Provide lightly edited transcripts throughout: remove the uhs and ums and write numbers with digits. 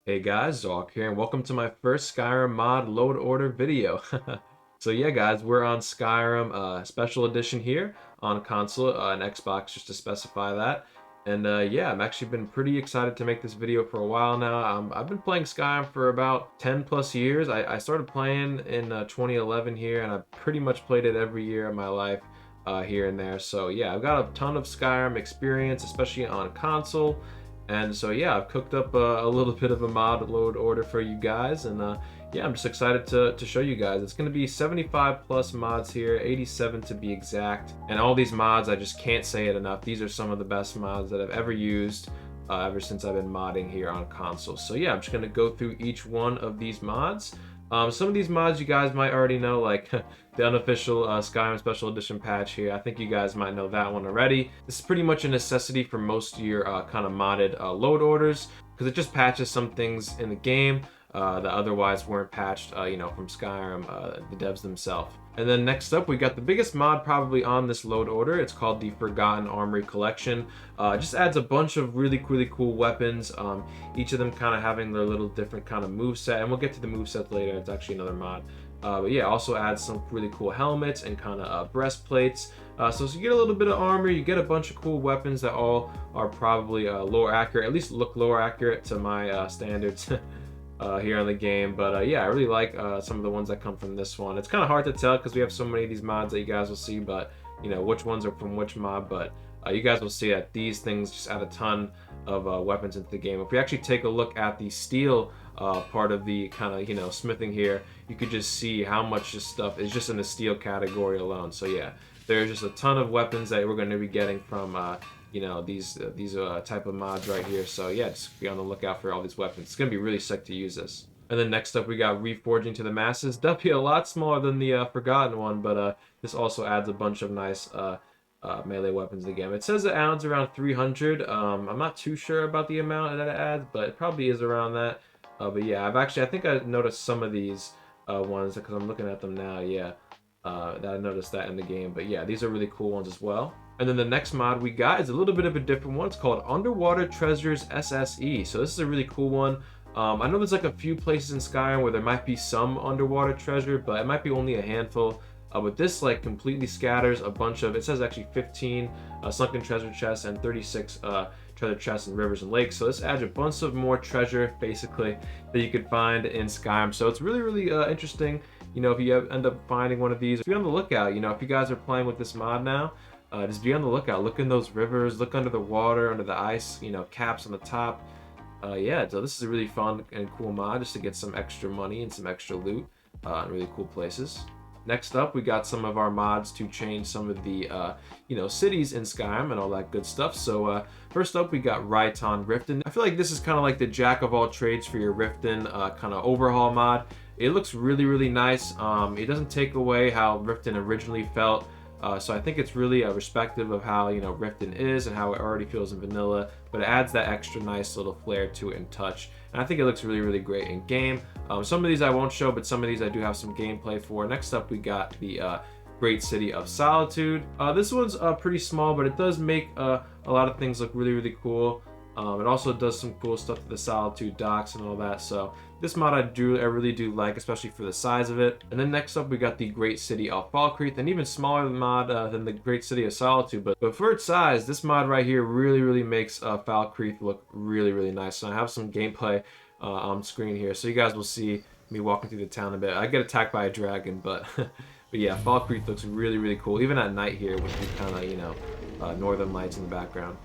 Hey guys, Zalk here, and welcome to my first Skyrim mod load order video. So yeah, guys, we're on Skyrim Special Edition here on console and Xbox, just to specify that. And yeah, I've actually been pretty excited to make this video for a while now. I've been playing Skyrim for about 10 plus years. I started playing in 2011 here, and I've pretty much played it every year of my life here and there. So yeah, I've got a ton of Skyrim experience, especially on console. And so yeah, I've cooked up a little bit of a mod load order for you guys, and yeah, I'm just excited to show you guys. It's going to be 75 plus mods here, 87 to be exact. And all these mods, I just can't say it enough. These are some of the best mods that I've ever used ever since I've been modding here on console. So yeah, I'm just going to go through each one of these mods. Some of these mods you guys might already know, like the unofficial Skyrim Special Edition patch here. I think you guys might know that one already. This is pretty much a necessity for most of your kind of modded load orders, because it just patches some things in the game that otherwise weren't patched, from Skyrim, the devs themselves. And then next up, we got the biggest mod probably on this load order. It's called the Forgotten Armory Collection. It just adds a bunch of really cool weapons, each of them kind of having their little different kind of move set, and we'll get to the move set later. It's actually another mod. But yeah, also adds some really cool helmets and kind of breastplates. So you get a little bit of armor, you get a bunch of cool weapons that all are probably lower accurate, at least look lower accurate to my standards. Here on the game. But yeah, I really like some of the ones that come from this one. It's kind of hard to tell because we have so many of these mods that you guys will see, but which ones are from which mod. But you guys will see that these things just add a ton of weapons into the game. If we actually take a look at the steel part of the kind of smithing here, you could just see how much this stuff is just in the steel category alone. So yeah, there's just a ton of weapons that we're going to be getting from these type of mods right here. So yeah, just be on the lookout for all these weapons. It's gonna be really sick to use this. And then next up, we got Reforging to the Masses. Definitely a lot smaller than the Forgotten one, but this also adds a bunch of nice melee weapons to the game. It says it adds around 300. I'm not too sure about the amount that it adds, but it probably is around that. But yeah, I think I noticed some of these ones because I'm looking at them now. Yeah, that I noticed that in the game. But yeah, these are really cool ones as well. And then the next mod we got is a little bit of a different one. It's called Underwater Treasures SSE. So this is a really cool one. I know there's like a few places in Skyrim where there might be some underwater treasure, but it might be only a handful. But this like completely scatters a bunch of, it says actually 15 sunken treasure chests and 36 treasure chests in rivers and lakes. So this adds a bunch of more treasure basically that you could find in Skyrim. So it's really interesting. If you end up finding one of these, be on the lookout. If you guys are playing with this mod now, just be on the lookout. Look in those rivers, look under the water, under the ice, caps on the top. Yeah, so this is a really fun and cool mod just to get some extra money and some extra loot in really cool places. Next up, we got some of our mods to change some of the, cities in Skyrim and all that good stuff. So first up, we got Raiton Riften. I feel like this is kind of like the jack of all trades for your Riften kind of overhaul mod. It looks really nice. It doesn't take away how Riften originally felt. So I think it's really respective of how Riften is and how it already feels in vanilla, but it adds that extra nice little flair to it and touch. And I think it looks really great in game. Some of these I won't show, but some of these I do have some gameplay for. Next up, we got the Great City of Solitude. This one's pretty small, but it does make a lot of things look really cool. It also does some cool stuff to the Solitude docks and all that. So this mod I really do like, especially for the size of it. And then next up, we got the Great City of Falkreath, an even smaller mod than the Great City of Solitude. But for its size, this mod right here really makes Falkreath look really nice. So I have some gameplay on screen here, so you guys will see me walking through the town a bit. I get attacked by a dragon, but but yeah, Falkreath looks really cool, even at night here with the kind of northern lights in the background.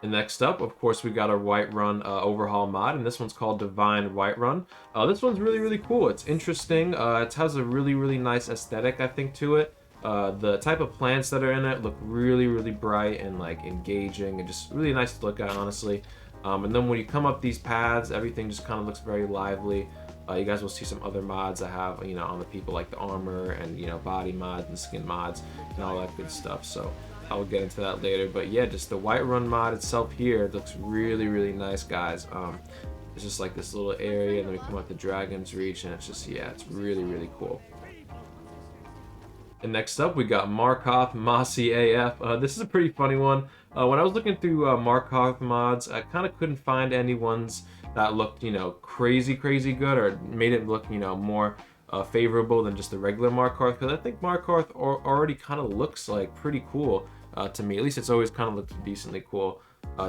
And next up, of course, we got our Whiterun overhaul mod, and this one's called Divine Whiterun. This one's really cool. It's interesting. It has a really nice aesthetic, I think, to it. The type of plants that are in it look really bright and like engaging and just really nice to look at, honestly. And then when you come up these paths, everything just kind of looks very lively. You guys will see some other mods I have, on the people, like the armor and body mods and skin mods and all that good stuff. So I'll get into that later. But yeah, just the Whiterun mod itself here looks really nice, guys. It's just like this little area, and then we come out the Dragon's Reach, and it's just, yeah, it's really cool. And next up, we got Markov Mossy AF. This is a pretty funny one. When I was looking through Markarth mods, I kind of couldn't find any ones that looked, crazy, crazy good or made it look, more favorable than just the regular Markarth. Because I think Markarth already kind of looks like pretty cool to me. At least it's always kind of looked decently cool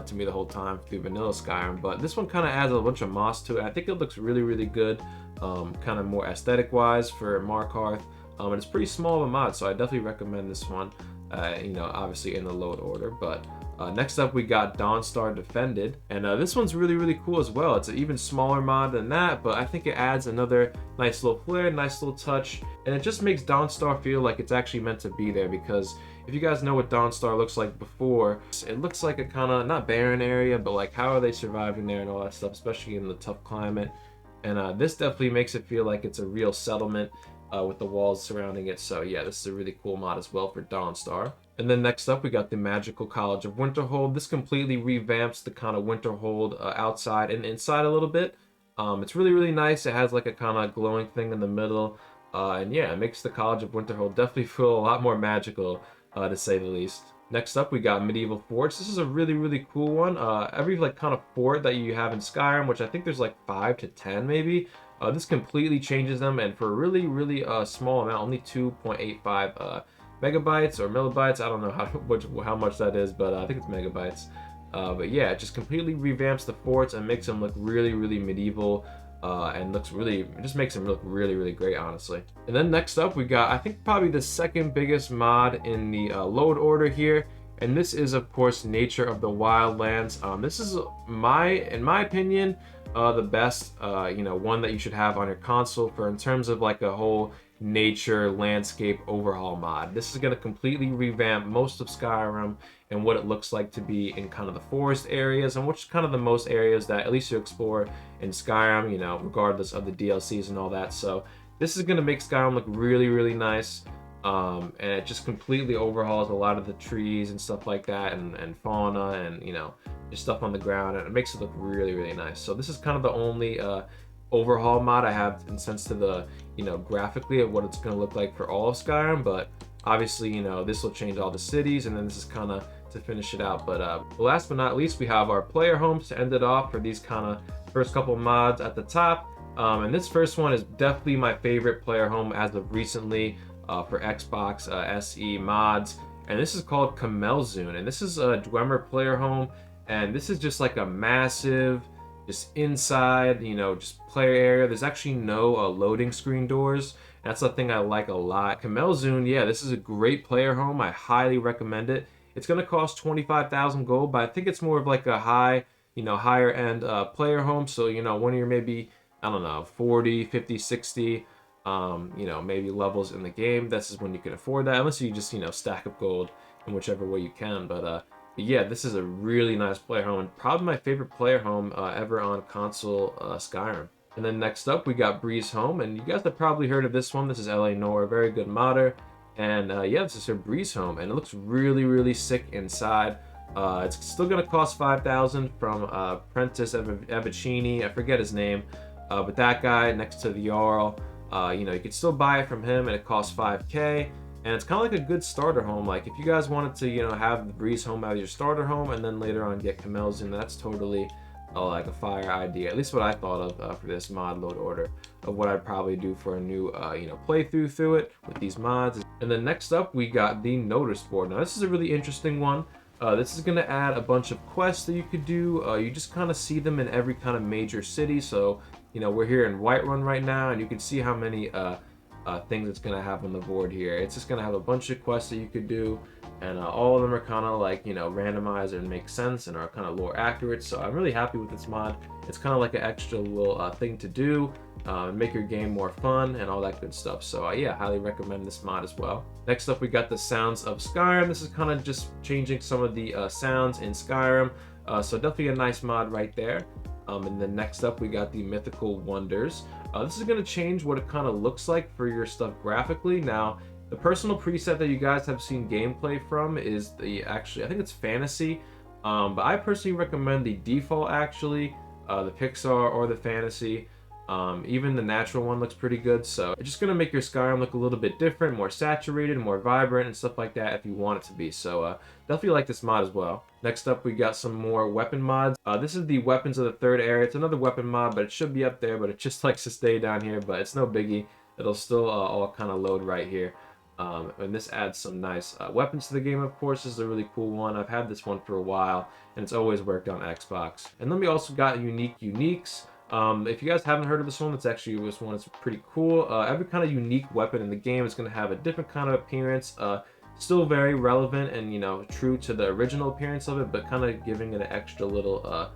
to me the whole time through vanilla Skyrim. But this one kind of adds a bunch of moss to it. I think it looks really, really good, kind of more aesthetic-wise for Markarth. And it's pretty small of a mod, so I definitely recommend this one. Obviously in the load order. But next up we got Dawnstar Defended, and this one's really, really cool as well. It's an even smaller mod than that, but I think it adds another nice little flair, nice little touch, and it just makes Dawnstar feel like it's actually meant to be there. Because if you guys know what Dawnstar looks like before, it looks like a kind of, not barren area, but like how are they surviving there and all that stuff, especially in the tough climate. And this definitely makes it feel like it's a real settlement with the walls surrounding it. So yeah, this is a really cool mod as well for Dawnstar. And then next up we got the Magical College of Winterhold. This completely revamps the kind of Winterhold outside and inside a little bit. It's really, really nice. It has like a kind of glowing thing in the middle. And yeah, it makes the College of Winterhold definitely feel a lot more magical, to say the least. Next up we got Medieval Forts. This is a really, really cool one. Every like kind of fort that you have in Skyrim, which I think there's like 5 to 10 maybe, this completely changes them, and for a really, really small amount, only 2.85 megabytes or millibytes. I don't know how much that is, but I think it's megabytes. But yeah, it just completely revamps the forts and makes them look really, really medieval, and it just makes them look really, really great, honestly. And then next up we got, I think, probably the second biggest mod in the load order here, and this is of course Nature of the Wildlands. This is in my opinion, the best one that you should have on your console for in terms of like a whole nature landscape overhaul mod. This is going to completely revamp most of Skyrim and what it looks like to be in kind of the forest areas, and which is kind of the most areas that at least you explore in Skyrim, regardless of the DLCs and all that. So this is going to make Skyrim look really, really nice. And it just completely overhauls a lot of the trees and stuff like that, and fauna, and just stuff on the ground, and it makes it look really, really nice. So this is kind of the only overhaul mod I have in sense to the graphically of what it's going to look like for all of Skyrim. But obviously this will change all the cities, and then this is kind of to finish it out. But last but not least, we have our player homes to end it off for these kind of first couple mods at the top. And this first one is definitely my favorite player home as of recently. For Xbox SE mods, and this is called Camelzoon, and this is a Dwemer player home, and this is just like a massive, just inside, just player area. There's actually no loading screen doors. That's the thing I like a lot. Camelzoon, yeah, this is a great player home. I highly recommend it. It's gonna cost 25,000 gold, but I think it's more of like a higher end player home. So when you're maybe, I don't know, 40, 50, 60. Maybe levels in the game, this is when you can afford that, unless you just stack up gold in whichever way you can. But yeah, this is a really nice player home, and probably my favorite player home ever on console Skyrim. And then next up we got Breeze Home, and you guys have probably heard of this one. This is LA Noir, a very good modder, and yeah, this is her Breeze Home, and it looks really, really sick inside. It's still gonna cost 5,000 from Prentice Evicini, I forget his name, but that guy next to the Jarl. You could still buy it from him, and it costs 5K, and it's kind of like a good starter home. Like if you guys wanted to have the Breeze Home as your starter home, and then later on get Camelzoon, that's totally like a fire idea. At least what I thought of for this mod load order of what I'd probably do for a new playthrough through it with these mods. And then next up we got the Notice Board. Now this is a really interesting one. This is going to add a bunch of quests that you could do. You just kind of see them in every kind of major city. So we're here in Whiterun right now, and you can see how many things it's going to have on the board here. It's just going to have a bunch of quests that you could do, and all of them are kind of like randomized and make sense and are kind of lore accurate. So I'm really happy with this mod. It's kind of like an extra little thing to do, make your game more fun and all that good stuff. So yeah, highly recommend this mod as well. Next up we got the Sounds of Skyrim. This is kind of just changing some of the sounds in Skyrim, so definitely a nice mod right there. And then next up we got the Mythical Wonders. This is going to change what it kind of looks like for your stuff graphically. Now the personal preset that you guys have seen gameplay from is I think it's Fantasy, but I personally recommend the default, actually, the Pixar or the Fantasy. Even the natural one looks pretty good, so it's just gonna make your Skyrim look a little bit different, more saturated, more vibrant, and stuff like that if you want it to be. So definitely like this mod as well. Next up, we got some more weapon mods. This is the Weapons of the Third Area. It's another weapon mod, but it should be up there, but it just likes to stay down here, but it's no biggie. It'll still all kind of load right here. And this adds some nice weapons to the game, of course. This is a really cool one. I've had this one for a while, and it's always worked on Xbox. And then we also got unique uniques. If you guys haven't heard of this one, this one is pretty cool. Every kind of unique weapon in the game is going to have a different kind of appearance. Still very relevant and, you know, true to the original appearance of it, but kind of giving it an extra little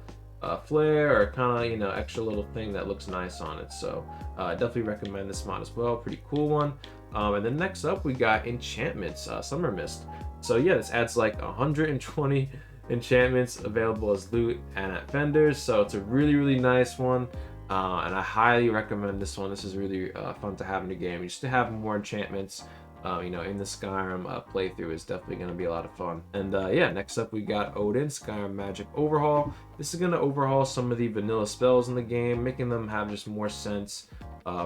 flair, or kind of, you know, extra little thing that looks nice on it. So definitely recommend this mod as well. Pretty cool one. And then next up we got enchantments, Summer Mist. So yeah, this adds like 120 enchantments available as loot and at vendors, so it's a really nice one. And I highly recommend this one. This is really fun to have in the game. Just to have more enchantments, you know, in the Skyrim playthrough is definitely going to be a lot of fun. And yeah, next up we got Odin, Skyrim Magic Overhaul. This is going to overhaul some of the vanilla spells in the game, making them have just more sense,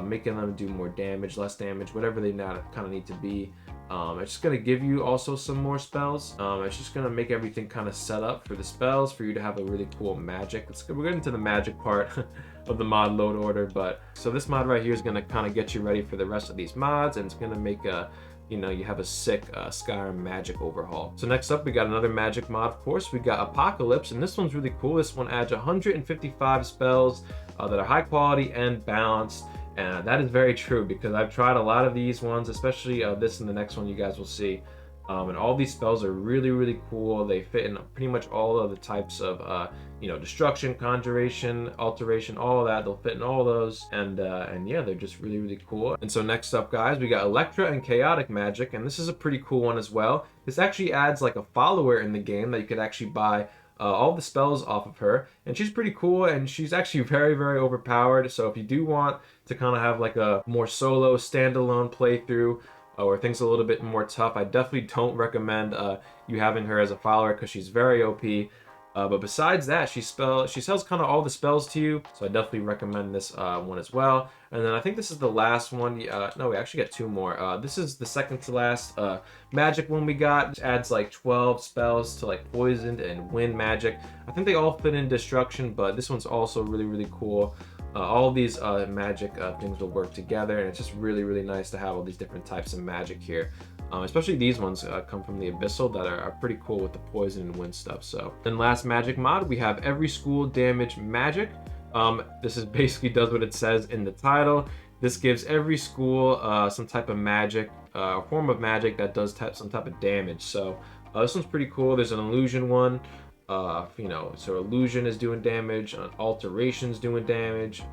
making them do more damage, less damage, whatever they now kind of need to be. It's just going to give you also some more spells. It's just going to make everything kind of set up for the spells for you to have a really cool magic. We're getting to the magic part of the mod load order, but so this mod right here is going to kind of get you ready for the rest of these mods, and it's going to make a, you know, you have a sick Skyrim magic overhaul. So next up we got another magic mod, of course. We got Apocalypse, and this one's really cool. This one adds 155 spells that are high quality and balanced. And that is very true, because I've tried a lot of these ones, especially this and the next one you guys will see. And all these spells are really cool. They fit in pretty much all of the types of, you know, destruction, conjuration, alteration, all of that. They'll fit in all those. And yeah, they're just really cool. And so next up, guys, we got Electra and Chaotic Magic. And this is a pretty cool one as well. This actually adds like a follower in the game that you could actually buy all the spells off of her, and she's pretty cool, and she's actually very overpowered. So if you do want to kind of have like a more solo standalone playthrough, or things a little bit more tough, I definitely don't recommend you having her as a follower, because she's very OP. But besides that, she sells kind of all the spells to you, so I definitely recommend this one as well. And then I think this is the last one. No, we actually got two more. This is the second to last magic one we got. It adds like 12 spells to like poisoned and wind magic. I think they all fit in destruction, but this one's also really cool. All of these magic things will work together, and it's just really nice to have all these different types of magic here. Especially these ones come from the Abyssal that are pretty cool with the poison and wind stuff. So then last magic mod, we have every school damage magic. This is basically does what it says in the title. This gives every school some type of magic, form of magic that does some type of damage. So this one's pretty cool. There's an illusion one. You know, so illusion is doing damage, alteration's doing damage.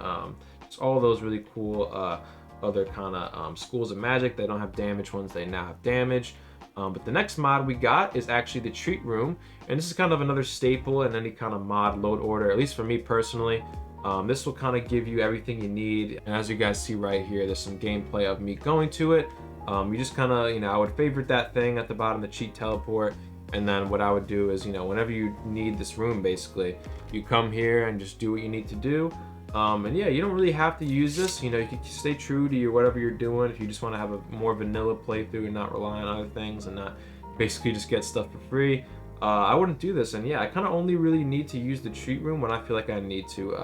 It's all those really cool other kind of schools of magic. They don't have damage ones, they now have damage. But the next mod we got is actually the treat room, and this is kind of another staple in any kind of mod load order, at least for me personally. This will kind of give you everything you need, and as you guys see right here, there's some gameplay of me going to it. You just kind of, you know, I would favorite that thing at the bottom, the cheat teleport. And then what I would do is, you know, whenever you need this room, basically, you come here and just do what you need to do. And yeah, you don't really have to use this. You know, you can stay true to your whatever you're doing if you just want to have a more vanilla playthrough and not rely on other things and not basically just get stuff for free. I wouldn't do this. And yeah, I kind of only really need to use the treat room when I feel like I need to,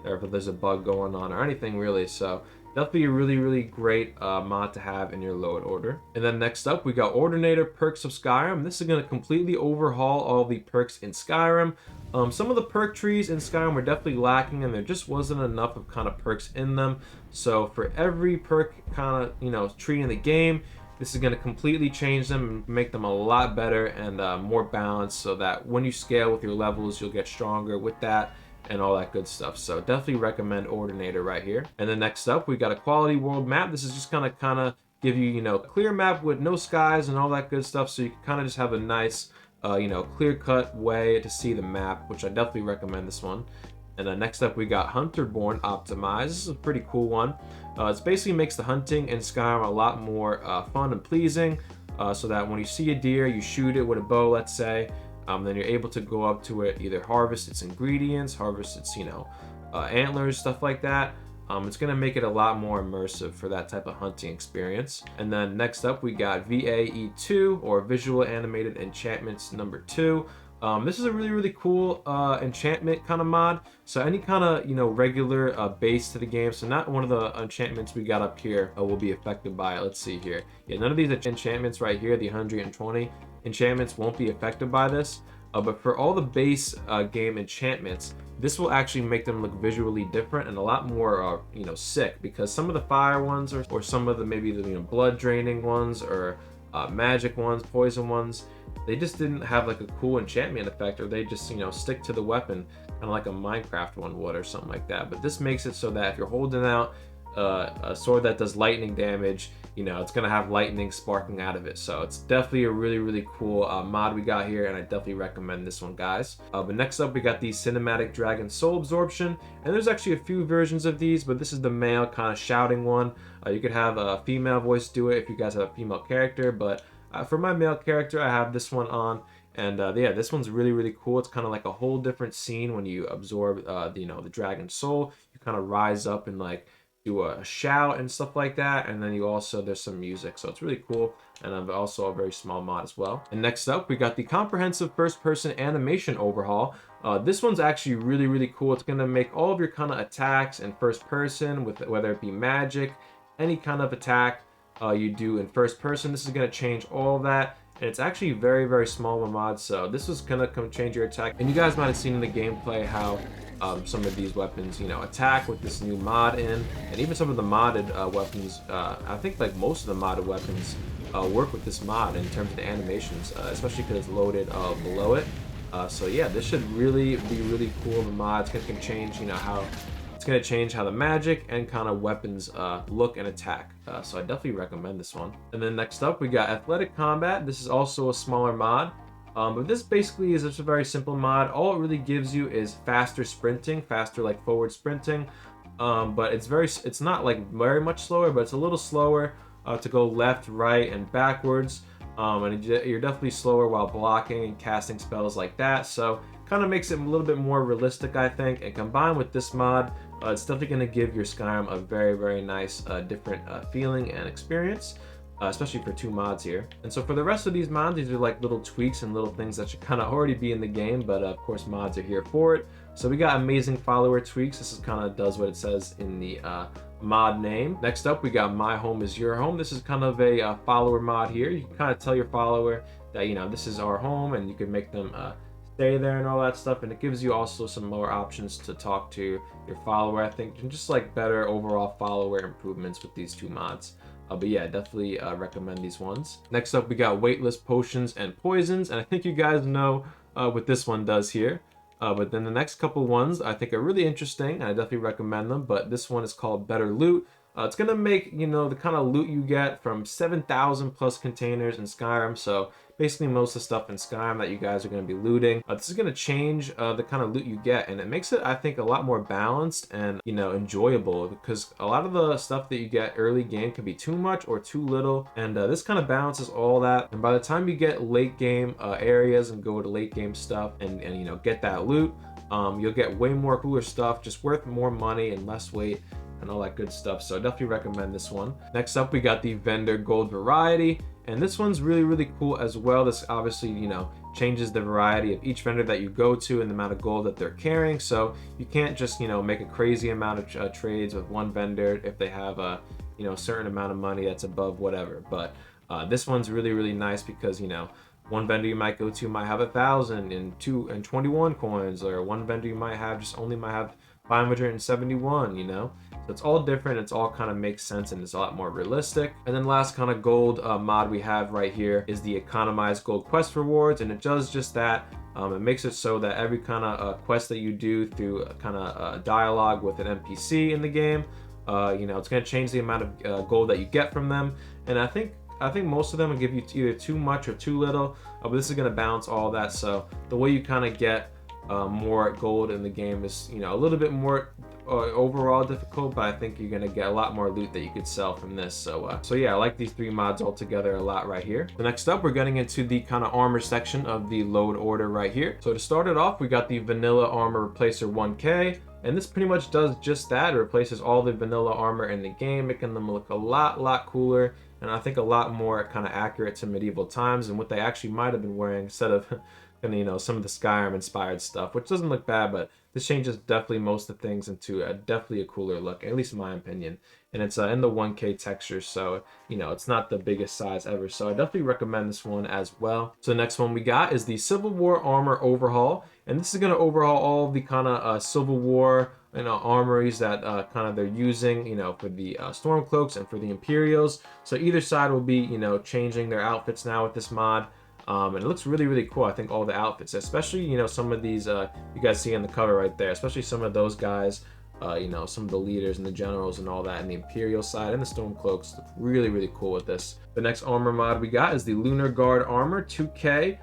or if there's a bug going on or anything really. So definitely a really great mod to have in your load order. And then next up, we got Ordinator Perks of Skyrim. This is going to completely overhaul all the perks in Skyrim. Some of the perk trees in Skyrim were definitely lacking, and there just wasn't enough of kind of perks in them. So for every perk kind of, you know, tree in the game, this is going to completely change them and make them a lot better and more balanced, so that when you scale with your levels, you'll get stronger with that and all that good stuff. So definitely recommend Ordinator right here. And then next up, we got a quality world map. This is just kind of give you, you know, a clear map with no skies and all that good stuff, so you can kind of just have a nice you know, clear-cut way to see the map, which I definitely recommend this one. And then next up, we got Hunterborn Optimized. This is a pretty cool one. It basically makes the hunting in Skyrim a lot more fun and pleasing, so that when you see a deer, you shoot it with a bow, let's say, then you're able to go up to it, either harvest its ingredients, harvest its, you know, antlers, stuff like that. It's going to make it a lot more immersive for that type of hunting experience. And then next up, we got VAE2, or Visual Animated Enchantments number 2. This is a really cool enchantment kind of mod. So any kind of, you know, regular base to the game, so not one of the enchantments we got up here will be affected by it. Let's see here. Yeah, none of these enchantments right here, the 120 enchantments, won't be affected by this. But for all the base game enchantments, this will actually make them look visually different and a lot more, you know, sick, because some of the fire ones, or some of the maybe the, you know, blood draining ones, or magic ones, poison ones, they just didn't have like a cool enchantment effect, or they just, you know, stick to the weapon, kind of like a Minecraft one would or something like that. But this makes it so that if you're holding out a sword that does lightning damage, you know, it's gonna have lightning sparking out of it. So it's definitely a really cool mod we got here, and I definitely recommend this one, guys. But next up, we got the cinematic dragon soul absorption, and there's actually a few versions of these, but this is the male kind of shouting one. You could have a female voice do it if you guys have a female character, but for my male character, I have this one on. And yeah, this one's really cool. It's kind of like a whole different scene when you absorb you know, the dragon soul. You kind of rise up and like do a shout and stuff like that, and then you also, there's some music, so it's really cool. And also a very small mod as well. And next up, we got the comprehensive first-person animation overhaul. This one's actually really cool. It's gonna make all of your kind of attacks in first person, with whether it be magic, any kind of attack you do in first person. This is gonna change all of that. And it's actually very small of a mod, so this is gonna change your attack. And you guys might have seen in the gameplay how some of these weapons, you know, attack with this new mod in, and even some of the modded weapons. I think like most of the modded weapons work with this mod in terms of the animations, especially because it's loaded below it. So yeah, this should really be really cool of a mod. It's gonna change, you know, how it's gonna change how the magic and kind of weapons look and attack. So I definitely recommend this one. And then next up, we got athletic combat. This is also a smaller mod. But this basically is just a very simple mod. All it really gives you is faster sprinting, faster like forward sprinting. But it's not like very much slower, but it's a little slower to go left, right, and backwards. And you're definitely slower while blocking and casting spells like that. So kind of makes it a little bit more realistic, I think. And combined with this mod, it's definitely going to give your Skyrim a very nice different feeling and experience. Especially for 2 mods here. And so for the rest of these mods, these are like little tweaks and little things that should kind of already be in the game, but of course mods are here for it. So we got amazing follower tweaks. This is kind of does what it says in the mod name. Next up, we got My Home is Your Home. This is kind of a follower mod here. You can kind of tell your follower that, you know, this is our home, and you can make them stay there and all that stuff. And it gives you also some more options to talk to your follower, I think, and just like better overall follower improvements with these 2 mods. But yeah, definitely recommend these ones. Next up, we got weightless potions and poisons, and I think you guys know what this one does here. But then the next couple ones I think are really interesting, and I definitely recommend them. But this one is called Better Loot. It's gonna make, you know, the kind of loot you get from 7,000 plus containers in Skyrim. So basically most of the stuff in Skyrim that you guys are going to be looting. This is going to change the kind of loot you get, and it makes it, I think, a lot more balanced and, you know, enjoyable, because a lot of the stuff that you get early game can be too much or too little, and this kind of balances all that. And by the time you get late game areas and go to late game stuff and you know, get that loot, you'll get way more cooler stuff, just worth more money and less weight and all that good stuff. So I definitely recommend this one. Next up, we got the vendor gold variety. And this one's really cool as well. This obviously, you know, changes the variety of each vendor that you go to and the amount of gold that they're carrying. So you can't just, you know, make a crazy amount of trades with one vendor if they have a, you know, certain amount of money that's above whatever. But this one's really nice because, you know, one vendor you might go to might have 1,000 and 21 coins, or one vendor you might have might have 571, you know. So it's all different, it's all kind of makes sense, and it's a lot more realistic. And then last kind of gold mod we have right here is the economized gold quest rewards, and it does just that. It makes it so that every kind of quest that you do through a kind of dialogue with an NPC in the game, you know, it's going to change the amount of gold that you get from them. And I think most of them will give you either too much or too little, but this is going to balance all that. So the way you kind of get more gold in the game is, you know, a little bit more overall difficult, but I think you're gonna get a lot more loot that you could sell from this. So yeah, I like these 3 mods all together a lot right here. So next up, we're getting into the kind of armor section of the load order right here. So to start it off, we got the vanilla armor replacer 1K. And this pretty much does just that. It replaces all the vanilla armor in the game, making them look a lot cooler, and I think a lot more kind of accurate to medieval times and what they actually might have been wearing instead of some of the Skyrim inspired stuff, which doesn't look bad, but this changes definitely most of the things into definitely a cooler look, at least in my opinion. And it's in the 1K texture, so it's not the biggest size ever. So I definitely recommend this one as well. So the next one we got is the Civil War Armor Overhaul, and this is going to overhaul all of the kind of Civil War armories that kind of they're using, for the Stormcloaks and for the Imperials. So either side will be, changing their outfits now with this mod. And it looks really cool. I think all the outfits, especially some of these you guys see on the cover right there, especially some of those guys, some of the leaders and the generals and all that, and the Imperial side and the Stormcloaks look really cool with this. The next armor mod we got is the Lunar Guard Armor 2K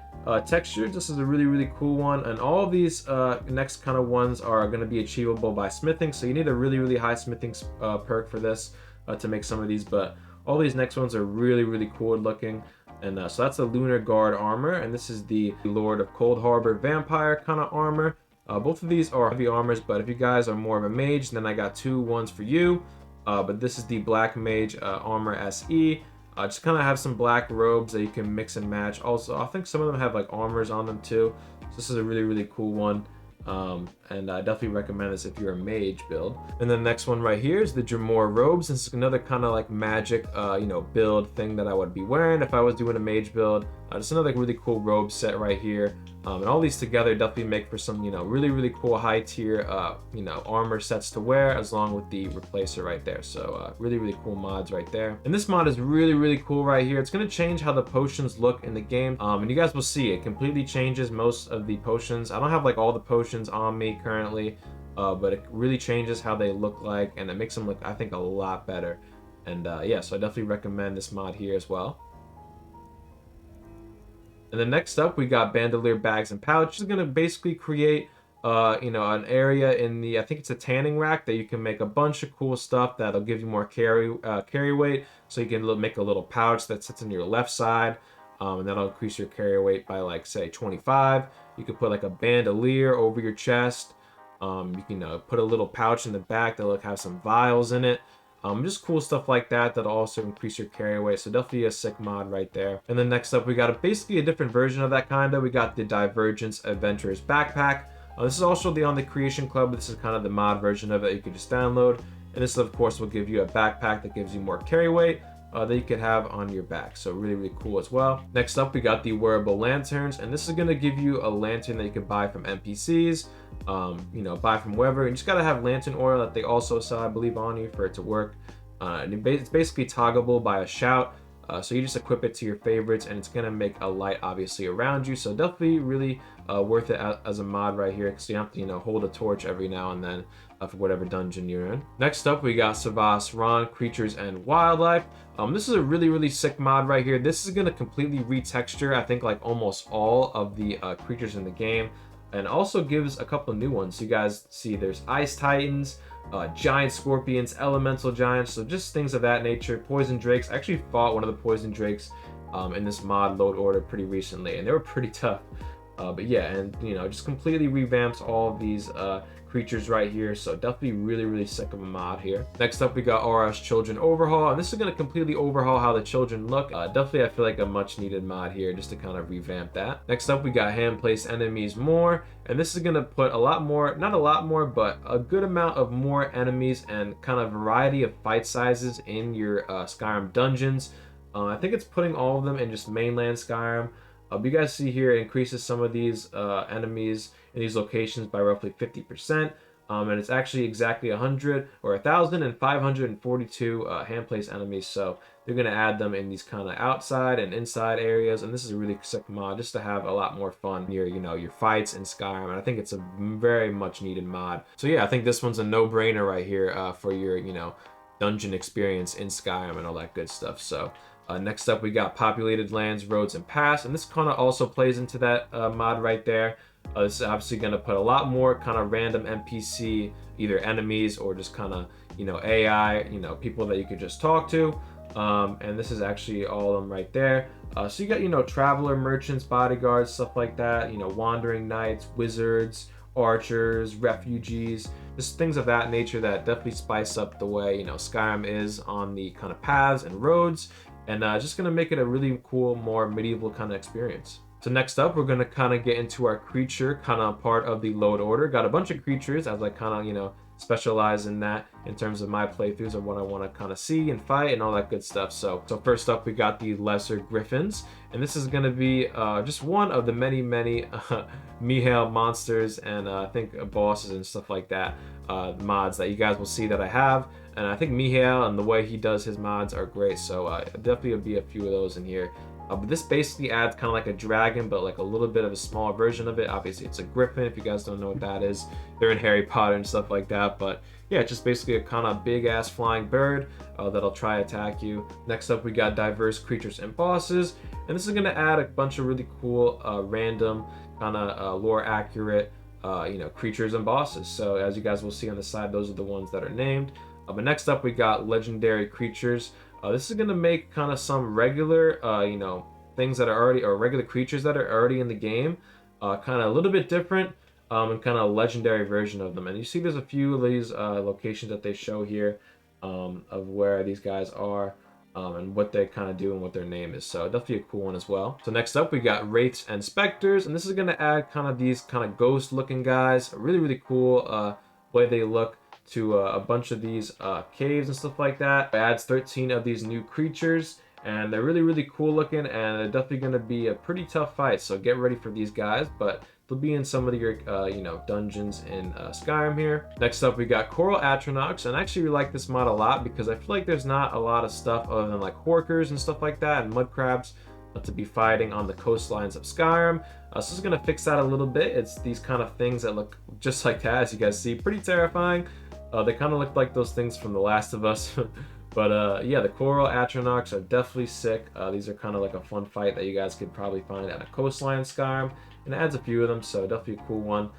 texture. This is a really cool one, and all of these next kind of ones are going to be achievable by smithing, so you need a really high smithing perk for this to make some of these, but all these next ones are really cool looking. And so that's the Lunar Guard armor, and this is the Lord of Cold Harbor Vampire kind of armor. Both of these are heavy armors, but if you guys are more of a mage, then I got two ones for you. But this is the Black Mage Armor SE. Just kind of have some black robes that you can mix and match. Also, I think some of them have like armors on them too. So this is a really cool one. And I definitely recommend this if you're a mage build. And then the next one right here is the Dremor robes. This is another kind of like magic, build thing that I would be wearing if I was doing a mage build. Just another really cool robe set right here. And all these together definitely make for some, really cool high tier, armor sets to wear, as long with the replacer right there. So really cool mods right there. And this mod is really cool right here. It's going to change how the potions look in the game. And you guys will see it completely changes most of the potions. I don't have like all the potions on me currently, but it really changes how they look like, and it makes them look, I think, a lot better. And yeah, so I definitely recommend this mod here as well. And then next up, we got Bandolier Bags and Pouch. This is going to basically create, an area in the, I think it's a tanning rack, that you can make a bunch of cool stuff that'll give you more carry weight. So you can make a little pouch that sits on your left side, and that'll increase your carry weight by like, say, 25. You could put like a bandolier over your chest. You can put a little pouch in the back that'll have some vials in it. Just cool stuff like that that'll also increase your carry weight. So definitely a sick mod right there. And then next up, we got basically a different version of that kind of. We got the Divergence Adventurers Backpack. This is also on the Creation Club. This is kind of the mod version of it you can just download. And this, of course, will give you a backpack that gives you more carry weight that you could have on your back. So really cool as well. Next up, we got the Wearable Lanterns, and this is going to give you a lantern that you can buy from NPCs, buy from wherever. You just got to have lantern oil that they also sell, I believe, on you for it to work. And it's basically toggleable by a shout. So you just equip it to your favorites, and it's going to make a light obviously around you. So definitely really worth it as a mod right here, because you have to hold a torch every now and then for whatever dungeon you're in. Next up, we got Savas Ron Creatures and Wildlife. This is a really sick mod right here. This is going to completely retexture, I think, like almost all of the creatures in the game, and also gives a couple new ones. So you guys see there's Ice Titans, giant scorpions, elemental giants, so just things of that nature. Poison drakes. I actually fought one of the poison drakes in this mod load order pretty recently, and they were pretty tough. But yeah, and just completely revamps all of these creatures right here. So definitely really sick of a mod here. Next up, we got RS Children Overhaul, and this is going to completely overhaul how the children look. Definitely, I feel like a much needed mod here just to kind of revamp that. Next up, we got Hand Placed Enemies More, and this is going to put a lot more, not a lot more, but a good amount of more enemies and kind of variety of fight sizes in your Skyrim dungeons. I think it's putting all of them in just mainland Skyrim. But you guys see here, it increases some of these enemies in these locations by roughly 50%. And it's actually exactly 100 or 1,542 hand-placed enemies. So they're going to add them in these kind of outside and inside areas. And this is a really sick mod just to have a lot more fun in your, your fights in Skyrim. And I think it's a very much needed mod. So yeah, I think this one's a no-brainer right here for your, dungeon experience in Skyrim and all that good stuff. So next up, we got Populated Lands, Roads, and Paths, and this kind of also plays into that mod right there. This is obviously going to put a lot more kind of random NPC, either enemies or just kind of, AI, people that you could just talk to. And this is actually all of them right there. So you got, traveler, merchants, bodyguards, stuff like that, wandering knights, wizards, archers, refugees. just things of that nature that definitely spice up the way, you know, Skyrim is on the kind of paths and roads, and just gonna make it a really cool, more medieval kind of experience. So next up, we're gonna kind of get into our creature kind of part of the load order. Got a bunch of creatures as I kind of, you know, specialize in that in terms of my playthroughs and what I want to kind of see and fight and all that good stuff. So first up, we got the lesser griffins, and this is going to be just one of the many Mihail monsters and I think bosses and stuff like that mods that you guys will see that I have. And I think Mihail and the way he does his mods are great, so definitely will be a few of those in here. But this basically adds kind of like a dragon, but like a little bit of a smaller version of it. Obviously, it's a griffin, if you guys don't know what that is. They're in Harry Potter and stuff like that. But yeah, it's just basically a kind of big-ass flying bird that'll try to attack you. Next up, we got diverse creatures and bosses. And this is going to add a bunch of really cool, random, kind of lore-accurate, you know, creatures and bosses. So as you guys will see on the side, those are the ones that are named. But next up, we got legendary creatures. This is going to make kind of some regular, you know, things that are already, or regular creatures that are already in the game, kind of a little bit different, and kind of a legendary version of them. And you see there's a few of these locations that they show here of where these guys are and what they kind of do and what their name is. So definitely a cool one as well. So next up, we got wraiths and specters, and this is going to add kind of these kind of ghost looking guys. Really cool way they look to a bunch of these caves and stuff like that. It adds 13 of these new creatures, and they're really cool looking, and they're definitely going to be a pretty tough fight, so get ready for these guys, but they'll be in some of your you know, dungeons in Skyrim here. Next up, we got coral atronachs, and I actually like this mod a lot because I feel like there's not a lot of stuff other than like horkers and stuff like that and mud crabs to be fighting on the coastlines of Skyrim. So this is going to fix that a little bit. It's these kind of things that look just like that, as you guys see, pretty terrifying. They kind of look like those things from The Last of Us. But yeah, the coral atronachs are definitely sick. These are kind of like a fun fight that you guys could probably find at a coastline in Skyrim. And it adds a few of them, so definitely a cool one.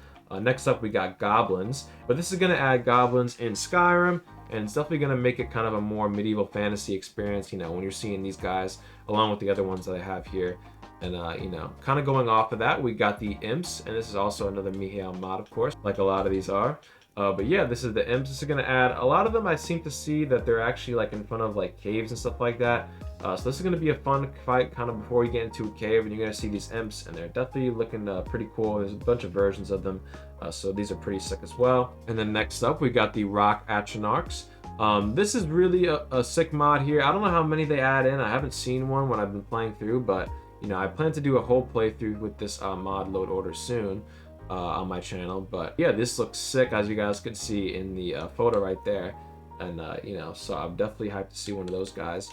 Next up, we got goblins. But this is going to add goblins in Skyrim, and it's definitely going to make it kind of a more medieval fantasy experience, you know, when you're seeing these guys along with the other ones that I have here. And, you know, kind of going off of that, we got the imps, and this is also another Mihail mod, of course, like a lot of these are. But yeah, this is the imps. This is going to add a lot of them. I seem to see that they're actually like in front of like caves and stuff like that. So this is going to be a fun fight kind of before you get into a cave, and you're going to see these imps, and they're definitely looking pretty cool. There's a bunch of versions of them, so these are pretty sick as well. And then next up, we got the rock atronachs. This is really a sick mod here. I don't know how many they add in. I haven't seen one when I've been playing through, but you know, I plan to do a whole playthrough with this mod load order soon. On my channel, but yeah, this looks sick, as you guys can see in the photo right there, and you know, so I'm definitely hyped to see one of those guys.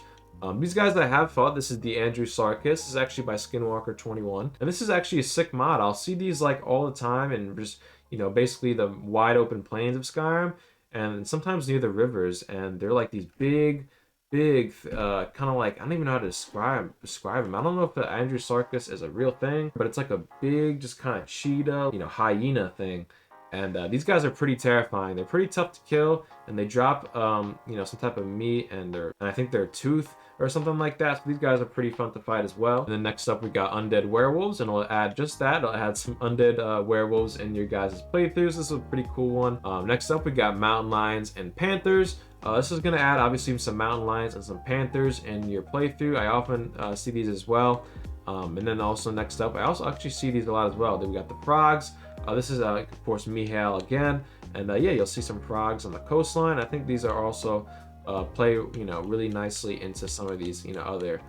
These guys that I have fought, this is the Andrew Sarkis. This is actually by Skinwalker21, and this is actually a sick mod. I'll see these like all the time, and just, you know, basically the wide open plains of Skyrim, and sometimes near the rivers, and they're like these big kind of like, I don't even know how to describe him. I don't know if the Andrew Sarkis is a real thing, but it's like a big, just kind of cheetah, you know, hyena thing. And these guys are pretty terrifying. They're pretty tough to kill, and they drop you know, some type of meat, and I think they're tooth or something like that. So these guys are pretty fun to fight as well. And then next up, we got undead werewolves, and we'll add just that. I'll add some undead werewolves in your guys' playthroughs. This is a pretty cool one. Next up, we got mountain lions and panthers. This is going to add obviously some mountain lions and some panthers in your playthrough. I often see these as well. And then also next up, I also actually see these a lot as well. Then we got the frogs. This is of course Mihail again, and yeah, you'll see some frogs on the coastline. I think these are also play, you know, really nicely into some of these, you know, other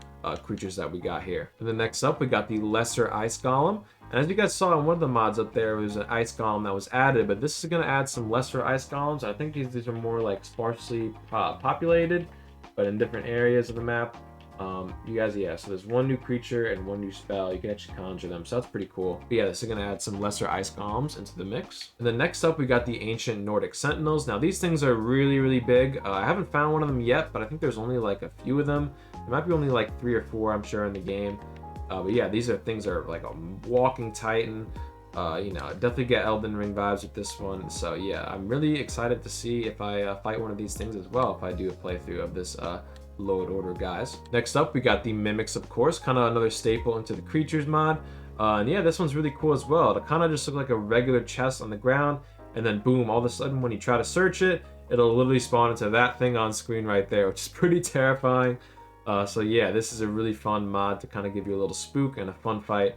creatures that we got here. And then next up, we got the lesser ice golem. And as you guys saw in one of the mods up there, was an ice golem that was added, but this is going to add some lesser ice golems. I think these are more like sparsely populated, but in different areas of the map. You guys, yeah, so there's one new creature and one new spell. You can actually conjure them, so that's pretty cool. But yeah, this is going to add some lesser ice golems into the mix. And then next up, we got the ancient Nordic sentinels. Now these things are really big. I haven't found one of them yet, but I think there's only like a few of them. There might be only like 3 or 4, I'm sure, in the game. But yeah, these are things that are like a walking titan. You know, definitely get Elden Ring vibes with this one. So yeah, I'm really excited to see if I fight one of these things as well, if I do a playthrough of this load order guys. Next up, we got the mimics, of course, kind of another staple into the creatures mod. And yeah, this one's really cool as well. It kind of just looks like a regular chest on the ground, and then boom, all of a sudden when you try to search it, it'll literally spawn into that thing on screen right there, which is pretty terrifying. So yeah, this is a really fun mod to kind of give you a little spook and a fun fight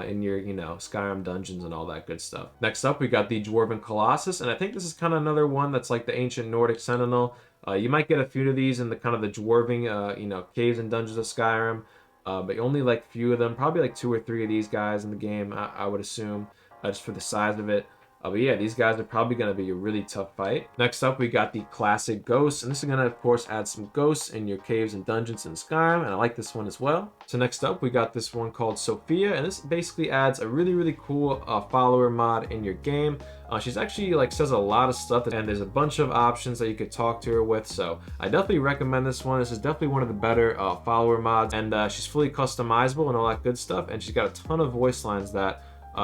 in your, Skyrim dungeons and all that good stuff. Next up, we got the Dwarven Colossus, and I think this is kind of another one that's like the ancient Nordic Sentinel. You might get a few of these in the kind of the dwarving, caves and dungeons of Skyrim, but only like few of them, probably like 2 or 3 of these guys in the game, I would assume, just for the size of it. But yeah, these guys are probably going to be a really tough fight. Next up, we got the classic ghosts, and this is going to, of course, add some ghosts in your caves and dungeons in Skyrim, and I like this one as well. So next up, we got this one called Sophia, and this basically adds a really, really cool follower mod in your game. She's actually says a lot of stuff, and there's a bunch of options that you could talk to her with, so I definitely recommend this one. This is definitely one of the better follower mods, and she's fully customizable and all that good stuff, and she's got a ton of voice lines that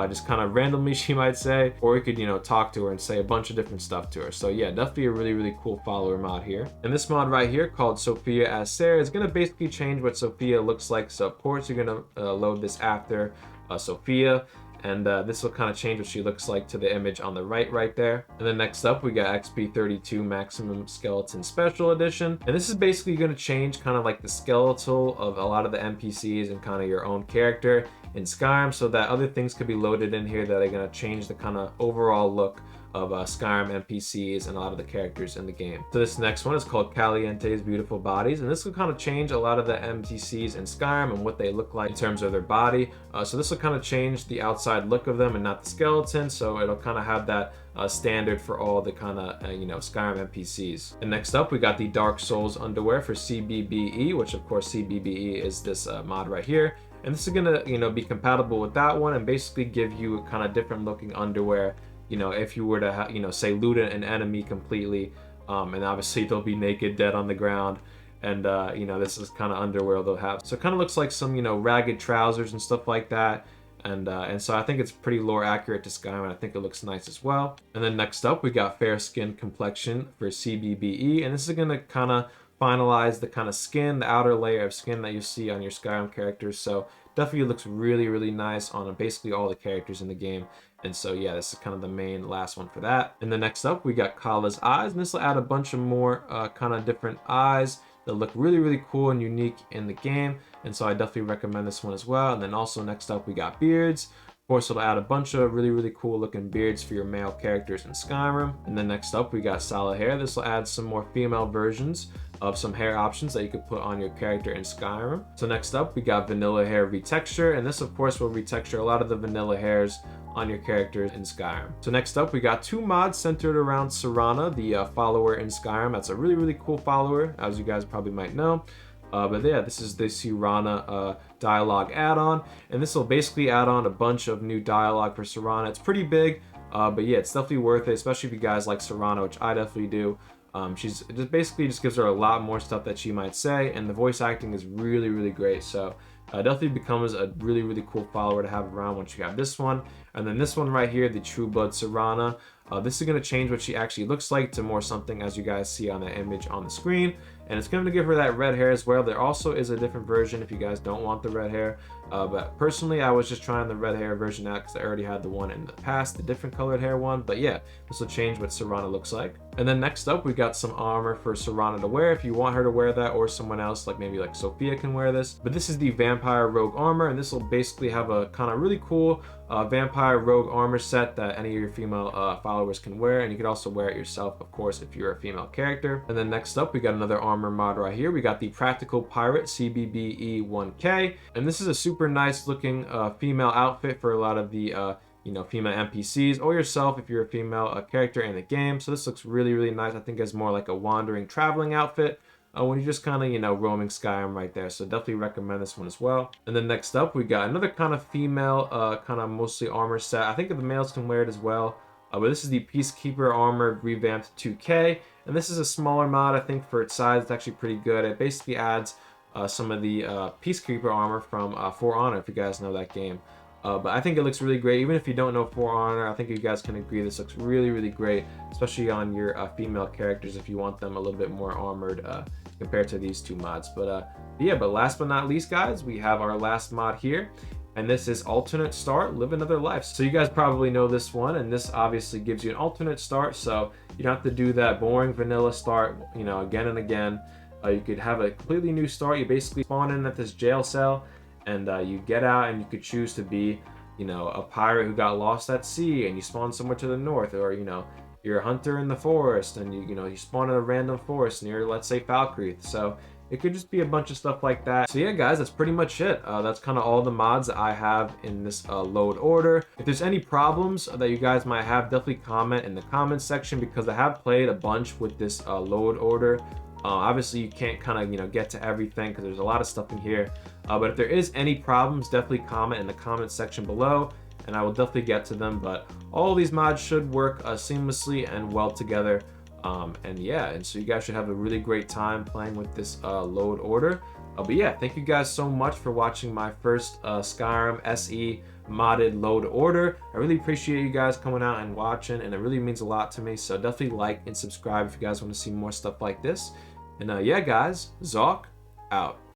just kind of randomly, she might say, or you could, talk to her and say a bunch of different stuff to her. So yeah, definitely a really, really cool follower mod here. And this mod right here called Sophia as Sarah is going to basically change what Sophia looks like. So of course, you're going to load this after Sophia. And this will kind of change what she looks like to the image on the right there. And then next up, we got XP32 Maximum Skeleton Special Edition. And this is basically going to change kind of like the skeletal of a lot of the NPCs and kind of your own character in Skyrim, so that other things could be loaded in here that are going to change the kind of overall look of Skyrim NPCs and a lot of the characters in the game. So this next one is called Caliente's Beautiful Bodies, and this will kind of change a lot of the NPCs in Skyrim and what they look like in terms of their body. So this will kind of change the outside look of them and not the skeleton, so it'll kind of have that standard for all the kind of Skyrim NPCs. And next up, we got the Dark Souls underwear for CBBE, which of course CBBE is this mod right here. And this is gonna be compatible with that one and basically give you a kind of different looking underwear. If you were to say loot an enemy completely, and obviously they'll be naked, dead on the ground, and this is kind of underwear they'll have. So it kind of looks like some ragged trousers and stuff like that. And so I think it's pretty lore accurate to Skyrim, and I think it looks nice as well. And then next up, we got Fair Skin Complexion for CBBE, and this is gonna kind of finalize the kind of skin, the outer layer of skin that you see on your Skyrim characters. So definitely looks really, really nice on basically all the characters in the game. And so yeah, this is kind of the main last one for that. And then next up, we got Kala's eyes, and this will add a bunch of more kind of different eyes that look really, really cool and unique in the game. And so I definitely recommend this one as well. And then also next up, we got beards. Of course, it'll add a bunch of really, really cool looking beards for your male characters in Skyrim. And then next up, we got solid hair. This will add some more female versions of some hair options that you could put on your character in Skyrim. So next up, we got vanilla hair retexture, and this of course will retexture a lot of the vanilla hairs on your characters in Skyrim. So next up, we got 2 mods centered around Serana, the follower in Skyrim. That's a really, really cool follower, as you guys probably might know. But yeah, this is the Serana dialogue add-on, and this will basically add on a bunch of new dialogue for Serana. It's pretty big, but yeah, it's definitely worth it, especially if you guys like Serana, which I definitely do. She's just gives her a lot more stuff that she might say, and the voice acting is really, really great. So definitely becomes a really, really cool follower to have around once you have this one. And then this one right here, the True Blood Serana. This is going to change what she actually looks like to more something as you guys see on the image on the screen. And it's going to give her that red hair as well. There also is a different version if you guys don't want the red hair. But personally, I was just trying the red hair version out because I already had the one in the past, the different colored hair one. But yeah, this will change what Serana looks like. And then next up, we got some armor for Serana to wear if you want her to wear that, or someone else, like maybe like Sophia can wear this. But this is the Vampire Rogue armor, and this will basically have a kind of really cool Vampire Rogue armor set that any of your female followers can wear, and you can also wear it yourself, of course, if you're a female character. And then next up, we got another armor mod right here. We got the Practical Pirate CBBE 1K, and this is a super nice looking female outfit for a lot of the female NPCs, or yourself if you're a female character in the game. So this looks really, really nice. I think it's more like a wandering traveling outfit when you're just kind of roaming Skyrim right there. So definitely recommend this one as well. And then next up, we got another kind of female kind of mostly armor set. I think the males can wear it as well. But this is the Peacekeeper Armor Revamped 2K, and this is a smaller mod. I think for its size, it's actually pretty good. It basically adds some of the Peacekeeper armor from For Honor, if you guys know that game. But I think it looks really great. Even if you don't know For Honor, I think you guys can agree this looks really, really great, especially on your female characters if you want them a little bit more armored compared to these 2 mods. But yeah, but last but not least, guys, we have our last mod here. And this is alternate start, live another life. So you guys probably know this one, and this obviously gives you an alternate start, so you don't have to do that boring vanilla start, you know, again and again. You could have a completely new start. You basically spawn in at this jail cell, and you get out, and you could choose to be, you know, a pirate who got lost at sea, and you spawn somewhere to the north, or you know, you're a hunter in the forest, and you know, you spawn in a random forest near, let's say, Falkreath. So it could just be a bunch of stuff like that. So yeah, guys, that's pretty much it. That's kind of all the mods that I have in this load order. If there's any problems that you guys might have, definitely comment in the comments section, because I have played a bunch with this load order. Obviously, you can't kind of, you know, get to everything because there's a lot of stuff in here. But if there is any problems, definitely comment in the comments section below, and I will definitely get to them. But all these mods should work seamlessly and well together. And yeah, and so you guys should have a really great time playing with this load order. But yeah, thank you guys so much for watching my first Skyrim SE modded load order. I really appreciate you guys coming out and watching, and it really means a lot to me. So definitely like and subscribe if you guys want to see more stuff like this. And yeah, guys, Zoc out.